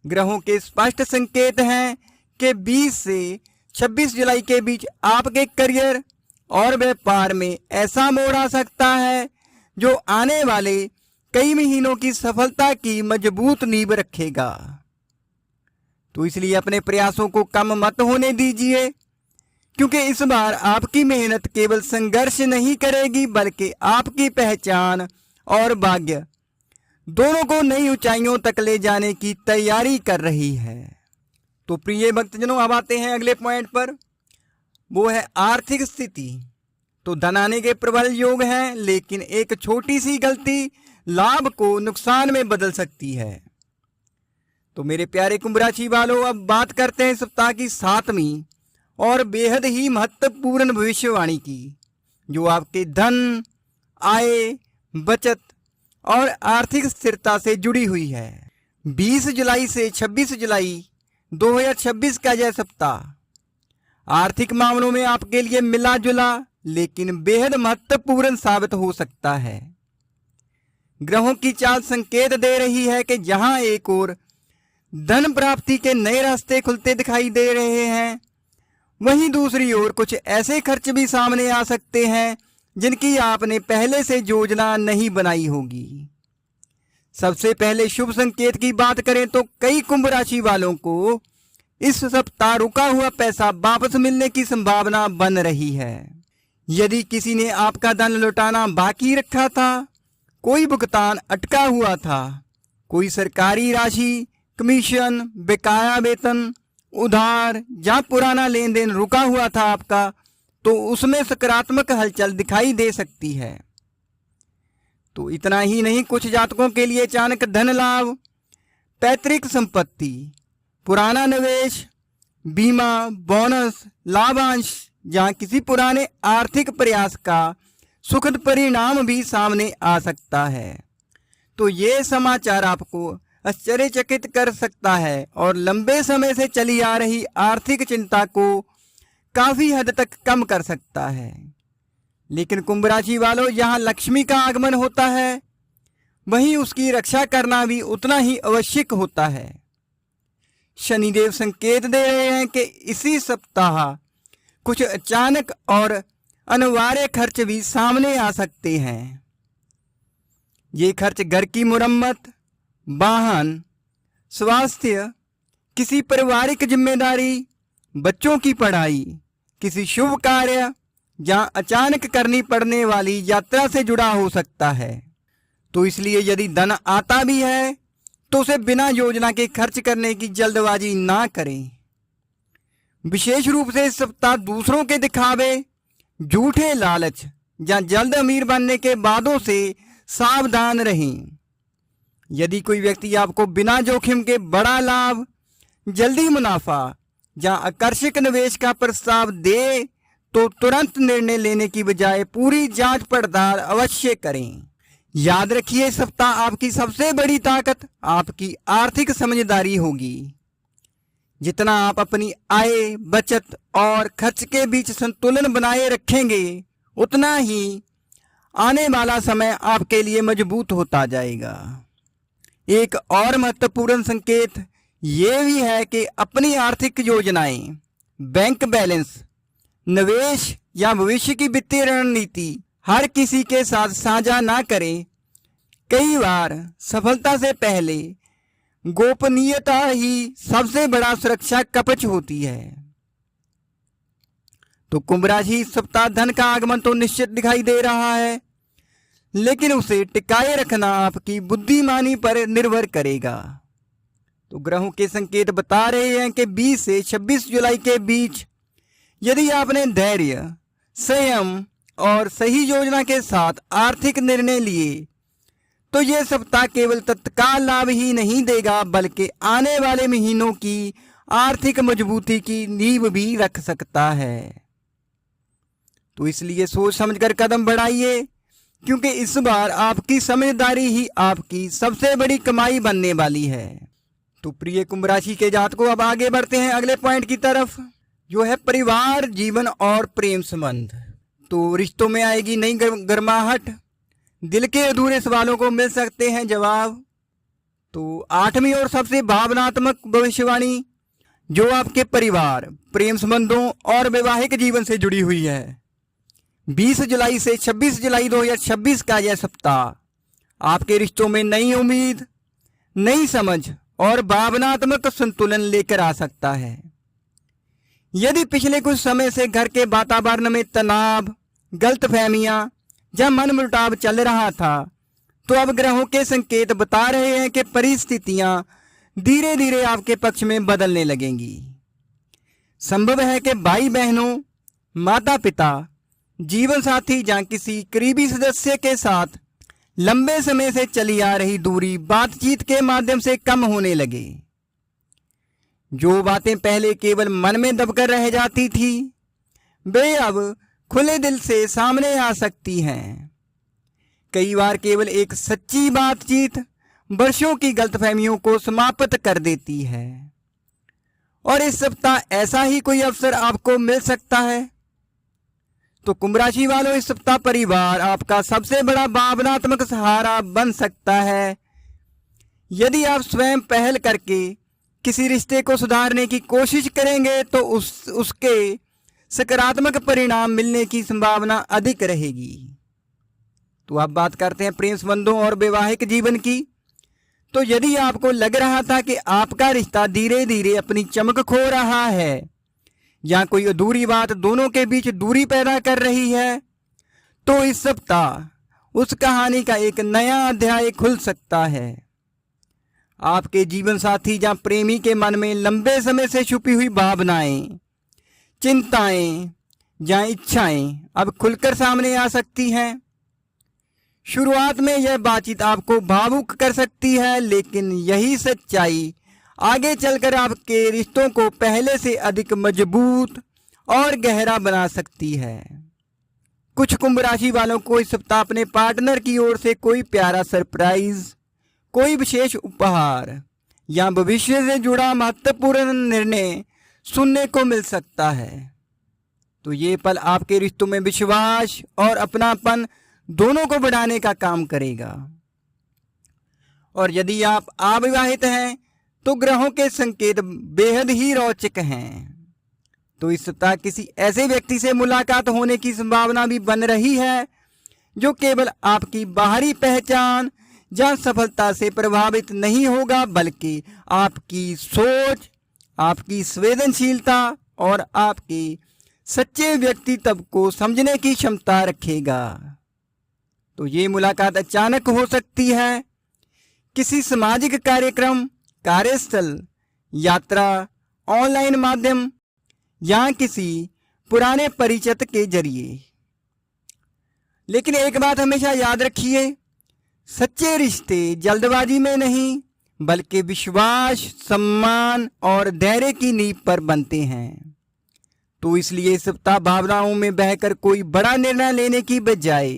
A: ग्रहों के स्पष्ट संकेत हैं कि 20 से 26 जुलाई के बीच आपके करियर और व्यापार में ऐसा मोड़ आ सकता है जो आने वाले कई महीनों की सफलता की मजबूत नींव रखेगा। तो इसलिए अपने प्रयासों को कम मत होने दीजिए, क्योंकि इस बार आपकी मेहनत केवल संघर्ष नहीं करेगी बल्कि आपकी पहचान और भाग्य दोनों को नई ऊंचाइयों तक ले जाने की तैयारी कर रही है। तो प्रिय भक्तजनों, अब आते हैं अगले पॉइंट पर, वो है आर्थिक स्थिति। तो धन आने के प्रबल योग हैं, लेकिन एक छोटी सी गलती लाभ को नुकसान में बदल सकती है। तो मेरे प्यारे कुंभ राशि वालों, अब बात करते हैं सप्ताह की 7वीं और बेहद ही महत्वपूर्ण भविष्यवाणी की, जो आपके धन, आय, बचत और आर्थिक स्थिरता से जुड़ी हुई है। 20 जुलाई से 26 जुलाई 2026 का यह सप्ताह आर्थिक मामलों में आपके लिए मिला जुला लेकिन बेहद महत्वपूर्ण साबित हो सकता है। ग्रहों की चाल संकेत दे रही है कि जहां एक ओर धन प्राप्ति के नए रास्ते खुलते दिखाई दे रहे हैं, वहीं दूसरी ओर कुछ ऐसे खर्च भी सामने आ सकते हैं जिनकी आपने पहले से योजना नहीं बनाई होगी। सबसे पहले शुभ संकेत की बात करें तो कई कुंभ राशि वालों को इस सप्ताह रुका हुआ पैसा वापस मिलने की संभावना बन रही है। यदि किसी ने आपका धन लौटाना बाकी रखा था, कोई भुगतान अटका हुआ था, कोई सरकारी राशि, कमीशन, बकाया वेतन, उधार या पुराना लेन देन रुका हुआ था आपका, तो उसमें सकारात्मक हलचल दिखाई दे सकती है। तो इतना ही नहीं, कुछ जातकों के लिए अचानक धन लाभ, पैतृक संपत्ति, पुराना निवेश, बीमा, बोनस, लाभांश या किसी पुराने आर्थिक प्रयास का सुखद परिणाम भी सामने आ सकता है। तो ये समाचार आपको आश्चर्यचकित कर सकता है और लंबे समय से चली आ रही आर्थिक चिंता को काफी हद तक कम कर सकता है। लेकिन कुंभ राशि वालों, यहाँ लक्ष्मी का आगमन होता है, वहीं उसकी रक्षा करना भी उतना ही आवश्यक होता है। शनिदेव संकेत दे रहे हैं कि इसी सप्ताह कुछ अचानक और अनिवार्य खर्च भी सामने आ सकते हैं। ये खर्च घर की मुरम्मत, वाहन, स्वास्थ्य, किसी पारिवारिक जिम्मेदारी, बच्चों की पढ़ाई, किसी शुभ कार्य या अचानक करनी पड़ने वाली यात्रा से जुड़ा हो सकता है। तो इसलिए यदि धन आता भी है तो उसे बिना योजना के खर्च करने की जल्दबाजी ना करें। विशेष रूप से इस सप्ताह दूसरों के दिखावे, झूठे लालच या जल्द अमीर बनने के वादों से सावधान रहें। यदि कोई व्यक्ति आपको बिना जोखिम के बड़ा लाभ, जल्दी मुनाफा या आकर्षक निवेश का प्रस्ताव दे तो तुरंत निर्णय लेने की बजाय पूरी जांच पड़ताल अवश्य करें। याद रखिए, इस सप्ताह आपकी सबसे बड़ी ताकत आपकी आर्थिक समझदारी होगी। जितना आप अपनी आय, बचत और खर्च के बीच संतुलन बनाए रखेंगे, उतना ही आने वाला समय आपके लिए मजबूत होता जाएगा। एक और महत्वपूर्ण संकेत ये भी है कि अपनी आर्थिक योजनाएं, बैंक बैलेंस, निवेश या भविष्य की वित्तीय रणनीति हर किसी के साथ साझा ना करें। कई बार सफलता से पहले गोपनीयता ही सबसे बड़ा सुरक्षा कवच होती है। तो कुंभ राशि इस सप्ताह धन का आगमन तो निश्चित दिखाई दे रहा है, लेकिन उसे टिकाए रखना आपकी बुद्धिमानी पर निर्भर करेगा। तो ग्रहों के संकेत बता रहे हैं कि 20 से 26 जुलाई के बीच यदि आपने धैर्य, संयम और सही योजना के साथ आर्थिक निर्णय लिए तो यह सप्ताह केवल तत्काल लाभ ही नहीं देगा, बल्कि आने वाले महीनों की आर्थिक मजबूती की नींव भी रख सकता है। तो इसलिए सोच समझकर कदम बढ़ाइए, क्योंकि इस बार आपकी समझदारी ही आपकी सबसे बड़ी कमाई बनने वाली है। तो प्रिय कुंभ राशि के जातकों, अब आगे बढ़ते हैं अगले पॉइंट की तरफ, जो है परिवार, जीवन और प्रेम संबंध। तो रिश्तों में आएगी नई गर्माहट, दिल के अधूरे सवालों को मिल सकते हैं जवाब। तो 8वीं और सबसे भावनात्मक भविष्यवाणी जो आपके परिवार, प्रेम संबंधों और वैवाहिक जीवन से जुड़ी हुई है। 20 जुलाई से 26 जुलाई 2026 का यह सप्ताह आपके रिश्तों में नई उम्मीद, नई समझ और भावनात्मक संतुलन लेकर आ सकता है। यदि पिछले कुछ समय से घर के वातावरण में तनाव, गलतफहमियां या मनमुटाव चल रहा था, तो अब ग्रहों के संकेत बता रहे हैं कि परिस्थितियां धीरे धीरे आपके पक्ष में बदलने लगेंगी। संभव है कि भाई बहनों, माता पिता, जीवन साथी या किसी करीबी सदस्य के साथ लंबे समय से चली आ रही दूरी बातचीत के माध्यम से कम होने लगे। जो बातें पहले केवल मन में दबकर रह जाती थी, वे अब खुले दिल से सामने आ सकती हैं। कई बार केवल एक सच्ची बातचीत वर्षों की गलतफहमियों को समाप्त कर देती है। और इस सप्ताह ऐसा ही कोई अवसर आपको मिल सकता है। तो कुंभ राशि वालों, इस सप्ताह परिवार आपका सबसे बड़ा भावनात्मक सहारा बन सकता है। यदि आप स्वयं पहल करके किसी रिश्ते को सुधारने की कोशिश करेंगे तो उसके सकारात्मक परिणाम मिलने की संभावना अधिक रहेगी। तो अब बात करते हैं प्रेम संबंधों और वैवाहिक जीवन की। तो यदि आपको लग रहा था कि आपका रिश्ता धीरे धीरे अपनी चमक खो रहा है या कोई अधूरी बात दोनों के बीच दूरी पैदा कर रही है, तो इस सप्ताह उस कहानी का एक नया अध्याय खुल सकता है। आपके जीवन साथी या प्रेमी के मन में लंबे समय से छुपी हुई भावनाएं, चिंताएं या इच्छाएं अब खुलकर सामने आ सकती हैं। शुरुआत में यह बातचीत आपको भावुक कर सकती है, लेकिन यही सच्चाई आगे चलकर आपके रिश्तों को पहले से अधिक मजबूत और गहरा बना सकती है। कुछ कुंभ राशि वालों को इस सप्ताह अपने पार्टनर की ओर से कोई प्यारा सरप्राइज, कोई विशेष उपहार या भविष्य से जुड़ा महत्वपूर्ण निर्णय सुनने को मिल सकता है। तो ये पल आपके रिश्तों में विश्वास और अपनापन दोनों को बढ़ाने का काम करेगा। और यदि आप अविवाहित हैं तो ग्रहों के संकेत बेहद ही रोचक हैं। तो इस सप्ताह किसी ऐसे व्यक्ति से मुलाकात होने की संभावना भी बन रही है जो केवल आपकी बाहरी पहचान या सफलता से प्रभावित नहीं होगा, बल्कि आपकी सोच, आपकी संवेदनशीलता और आपके सच्चे व्यक्तित्व को समझने की क्षमता रखेगा। तो ये मुलाकात अचानक हो सकती है, किसी सामाजिक कार्यक्रम, कार्यस्थल, यात्रा, ऑनलाइन माध्यम या किसी पुराने परिचित के जरिए। लेकिन एक बात हमेशा याद रखिए, सच्चे रिश्ते जल्दबाजी में नहीं बल्कि विश्वास, सम्मान और धैर्य की नींव पर बनते हैं। तो इसलिए इस सप्ताह भावनाओं में बहकर कोई बड़ा निर्णय लेने की बजाय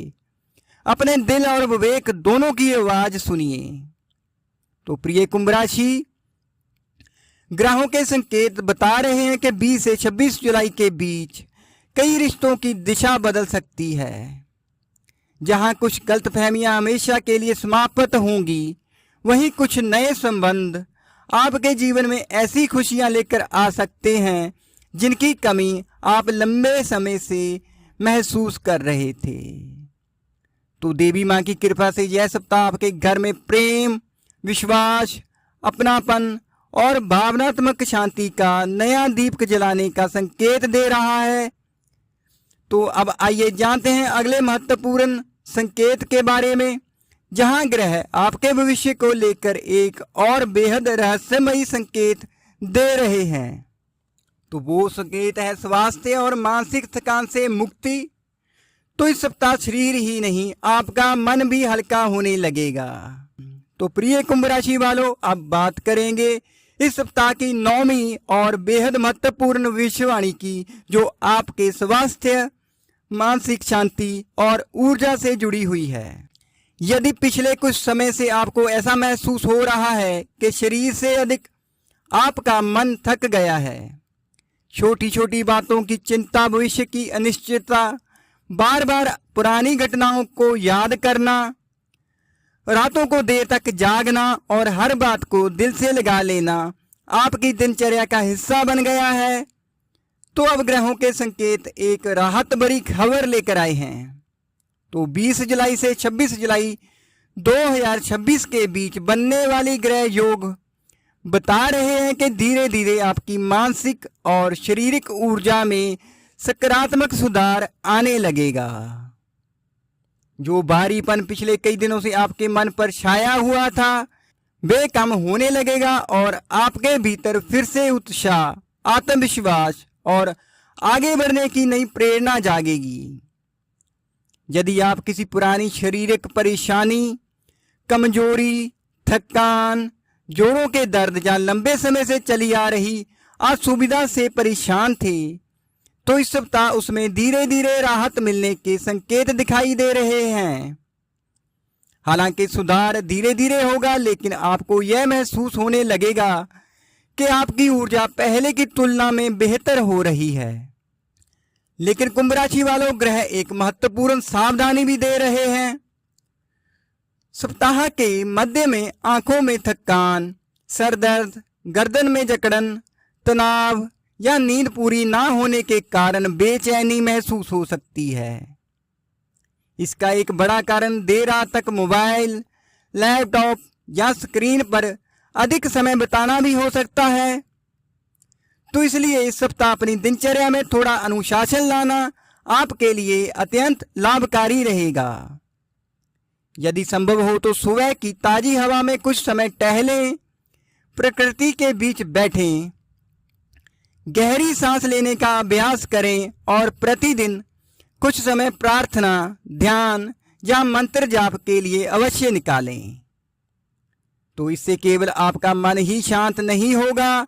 A: अपने दिल और विवेक दोनों की आवाज सुनिए। तो प्रिय कुंभ राशि, ग्रहों के संकेत बता रहे हैं कि 20 से 26 जुलाई के बीच कई रिश्तों की दिशा बदल सकती है। जहां कुछ गलतफहमियां हमेशा के लिए समाप्त होंगी, वहीं कुछ नए संबंध आपके जीवन में ऐसी खुशियां लेकर आ सकते हैं जिनकी कमी आप लंबे समय से महसूस कर रहे थे। तो देवी माँ की कृपा से यह सप्ताह आपके घर में प्रेम, विश्वास, अपनापन और भावनात्मक शांति का नया दीप जलाने का संकेत दे रहा है। तो अब आइए जानते हैं अगले महत्वपूर्ण संकेत के बारे में, जहां ग्रह आपके भविष्य को लेकर एक और बेहद रहस्यमयी संकेत दे रहे हैं। तो वो संकेत है स्वास्थ्य और मानसिक थकान से मुक्ति। तो इस सप्ताह शरीर ही नहीं, आपका मन भी हल्का होने लगेगा। तो प्रिय कुंभ राशि वालों, अब बात करेंगे इस सप्ताह की 9वीं और बेहद महत्वपूर्ण भविष्यवाणी की, जो आपके स्वास्थ्य, मानसिक शांति और ऊर्जा से जुड़ी हुई है। यदि पिछले कुछ समय से आपको ऐसा महसूस हो रहा है कि शरीर से अधिक आपका मन थक गया है, छोटी छोटी बातों की चिंता, भविष्य की अनिश्चितता, बार बार पुरानी घटनाओं को याद करना, रातों को देर तक जागना और हर बात को दिल से लगा लेना आपकी दिनचर्या का हिस्सा बन गया है, तो अब ग्रहों के संकेत एक राहत भरी खबर लेकर आए हैं। तो 20 जुलाई से 26 जुलाई 2026 के बीच बनने वाली ग्रह योग बता रहे हैं कि धीरे धीरे आपकी मानसिक और शारीरिक ऊर्जा में सकारात्मक सुधार आने लगेगा। जो भारीपन पिछले कई दिनों से आपके मन पर छाया हुआ था, वे कम होने लगेगा और आपके भीतर फिर से उत्साह, आत्मविश्वास और आगे बढ़ने की नई प्रेरणा जागेगी। यदि आप किसी पुरानी शारीरिक परेशानी, कमजोरी, थकान, जोड़ों के दर्द या लंबे समय से चली आ रही असुविधा से परेशान थे, तो इस सप्ताह उसमें धीरे धीरे राहत मिलने के संकेत दिखाई दे रहे हैं। हालांकि सुधार धीरे धीरे होगा, लेकिन आपको यह महसूस होने लगेगा कि आपकी ऊर्जा पहले की तुलना में बेहतर हो रही है। लेकिन कुंभ राशि वालों, ग्रह एक महत्वपूर्ण सावधानी भी दे रहे हैं। सप्ताह के मध्य में आंखों में थकान, सर दर्द, गर्दन में जकड़न, तनाव या नींद पूरी ना होने के कारण बेचैनी महसूस हो सकती है। इसका एक बड़ा कारण देर रात तक मोबाइल, लैपटॉप या स्क्रीन पर अधिक समय बिताना भी हो सकता है। तो इसलिए इस सप्ताह अपनी दिनचर्या में थोड़ा अनुशासन लाना आपके लिए अत्यंत लाभकारी रहेगा। यदि संभव हो तो सुबह की ताजी हवा में कुछ समय टहलें, प्रकृति के बीच बैठें, गहरी सांस लेने का अभ्यास करें और प्रतिदिन कुछ समय प्रार्थना, ध्यान या मंत्र जाप के लिए अवश्य निकालें। तो इससे केवल आपका मन ही शांत नहीं होगा,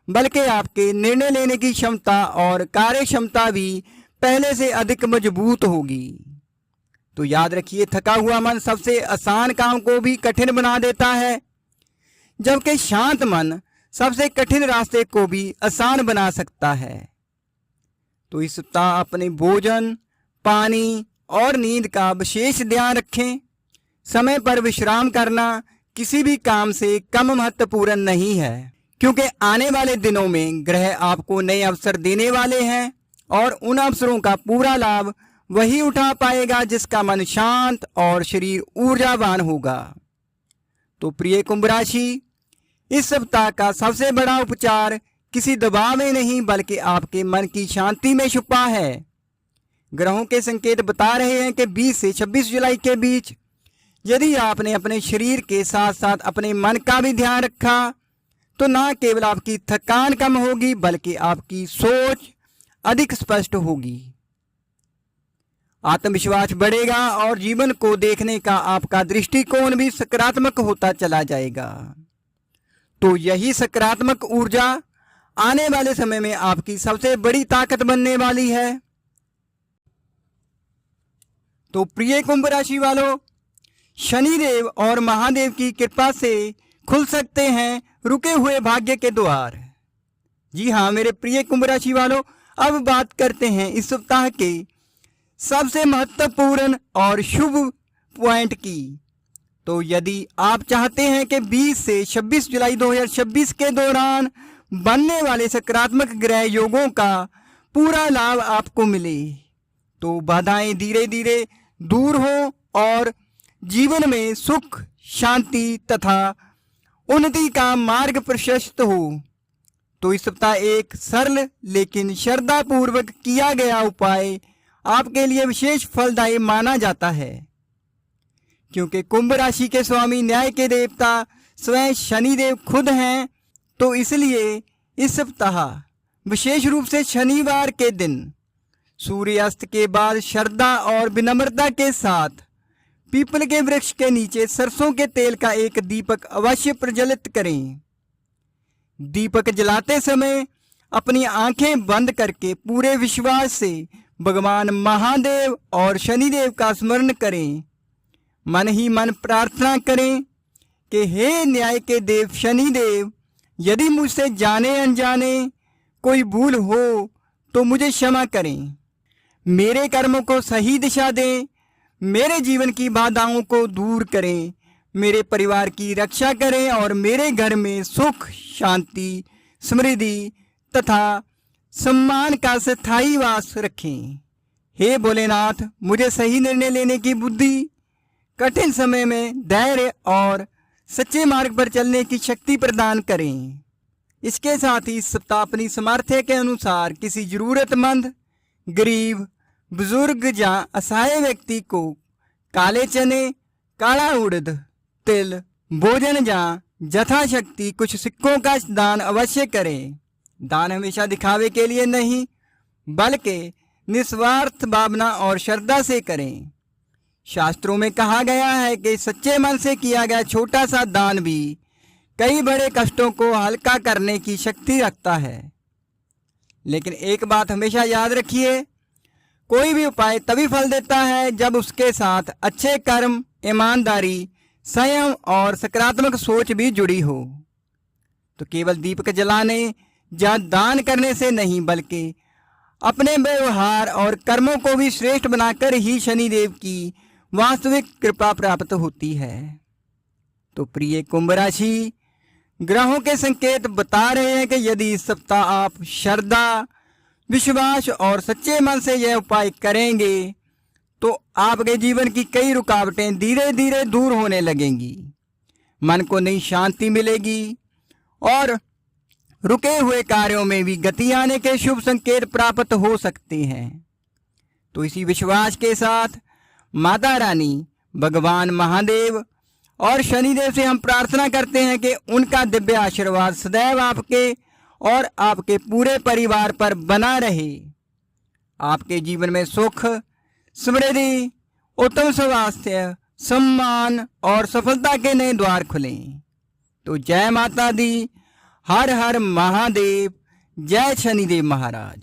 A: बल्कि आपके निर्णय लेने की क्षमता और कार्य क्षमता भी पहले से अधिक मजबूत होगी। तो याद रखिए, थका हुआ मन सबसे आसान काम को भी कठिन बना देता है, जबकि शांत मन सबसे कठिन रास्ते को भी आसान बना सकता है। तो इस सप्ताह अपने भोजन, पानी और नींद का विशेष ध्यान रखें। समय पर विश्राम करना किसी भी काम से कम महत्वपूर्ण नहीं है, क्योंकि आने वाले दिनों में ग्रह आपको नए अवसर देने वाले हैं और उन अवसरों का पूरा लाभ वही उठा पाएगा जिसका मन शांत और शरीर ऊर्जावान होगा। तो प्रिय कुंभ राशि, इस सप्ताह का सबसे बड़ा उपचार किसी दबाव में नहीं बल्कि आपके मन की शांति में छुपा है। ग्रहों के संकेत बता रहे हैं कि 20 से 26 जुलाई के बीच यदि आपने अपने शरीर के साथ साथ अपने मन का भी ध्यान रखा, तो न केवल आपकी थकान कम होगी बल्कि आपकी सोच अधिक स्पष्ट होगी, आत्मविश्वास बढ़ेगा और जीवन को देखने का आपका दृष्टिकोण भी सकारात्मक होता चला जाएगा। तो यही सकारात्मक ऊर्जा आने वाले समय में आपकी सबसे बड़ी ताकत बनने वाली है। तो प्रिय कुंभ राशि वालों, शनिदेव और महादेव की कृपा से खुल सकते हैं रुके हुए भाग्य के द्वार। जी हाँ मेरे प्रिय कुंभ राशि वालों, अब बात करते हैं इस सप्ताह के सबसे महत्वपूर्ण और शुभ पॉइंट की। तो यदि आप चाहते हैं कि 20 से 26 जुलाई 2026 के दौरान बनने वाले सकारात्मक ग्रह योगों का पूरा लाभ आपको मिले, तो बाधाएं धीरे धीरे दूर हो और जीवन में सुख, शांति तथा उन्नति का मार्ग प्रशस्त हो। तो इस सप्ताह एक सरल लेकिन श्रद्धापूर्वक किया गया उपाय आपके लिए विशेष फलदायी माना जाता है, क्योंकि कुंभ राशि के स्वामी न्याय के देवता स्वयं शनिदेव खुद हैं। तो इसलिए इस सप्ताह विशेष रूप से शनिवार के दिन सूर्यास्त के बाद श्रद्धा और विनम्रता के साथ पीपल के वृक्ष के नीचे सरसों के तेल का एक दीपक अवश्य प्रज्वलित करें। दीपक जलाते समय अपनी आंखें बंद करके पूरे विश्वास से भगवान महादेव और शनिदेव का स्मरण करें। मन ही मन प्रार्थना करें कि हे न्याय के देव शनिदेव, यदि मुझसे जाने अनजाने कोई भूल हो तो मुझे क्षमा करें। मेरे कर्मों को सही दिशा दें, मेरे जीवन की बाधाओं को दूर करें, मेरे परिवार की रक्षा करें और मेरे घर में सुख, शांति, समृद्धि तथा सम्मान का स्थायी वास रखें। हे भोलेनाथ, मुझे सही निर्णय लेने की बुद्धि, कठिन समय में धैर्य और सच्चे मार्ग पर चलने की शक्ति प्रदान करें। इसके साथ ही इस सप्ताह अपनी सामर्थ्य के अनुसार किसी जरूरतमंद, गरीब, बुजुर्ग या असहाय व्यक्ति को काले चने, काला उड़द, तिल, भोजन या यथाशक्ति कुछ सिक्कों का दान अवश्य करें। दान हमेशा दिखावे के लिए नहीं, बल्कि निस्वार्थ भावना और श्रद्धा से करें। शास्त्रों में कहा गया है कि सच्चे मन से किया गया छोटा सा दान भी कई बड़े कष्टों को हल्का करने की शक्ति रखता है। लेकिन एक बात हमेशा याद रखिए, कोई भी उपाय तभी फल देता है जब उसके साथ अच्छे कर्म, ईमानदारी, संयम और सकारात्मक सोच भी जुड़ी हो। तो केवल दीपक जलाने या दान करने से नहीं, बल्कि अपने व्यवहार और कर्मों को भी श्रेष्ठ बनाकर ही शनिदेव की वास्तविक कृपा प्राप्त होती है। तो प्रिय कुंभ राशि, ग्रहों के संकेत बता रहे हैं कि यदि इस सप्ताह आप श्रद्धा, विश्वास और सच्चे मन से यह उपाय करेंगे तो आपके जीवन की कई रुकावटें धीरे धीरे दूर होने लगेंगी। मन को नई शांति मिलेगी और रुके हुए कार्यों में भी गति आने के शुभ संकेत प्राप्त हो सकते हैं। तो इसी विश्वास के साथ माता रानी, भगवान महादेव और शनिदेव से हम प्रार्थना करते हैं कि उनका दिव्य आशीर्वाद सदैव आपके और आपके पूरे परिवार पर बना रहे। आपके जीवन में सुख, समृद्धि, उत्तम स्वास्थ्य, सम्मान और सफलता के नए द्वार खुलें। तो जय माता दी, हर हर महादेव, जय शनिदेव महाराज।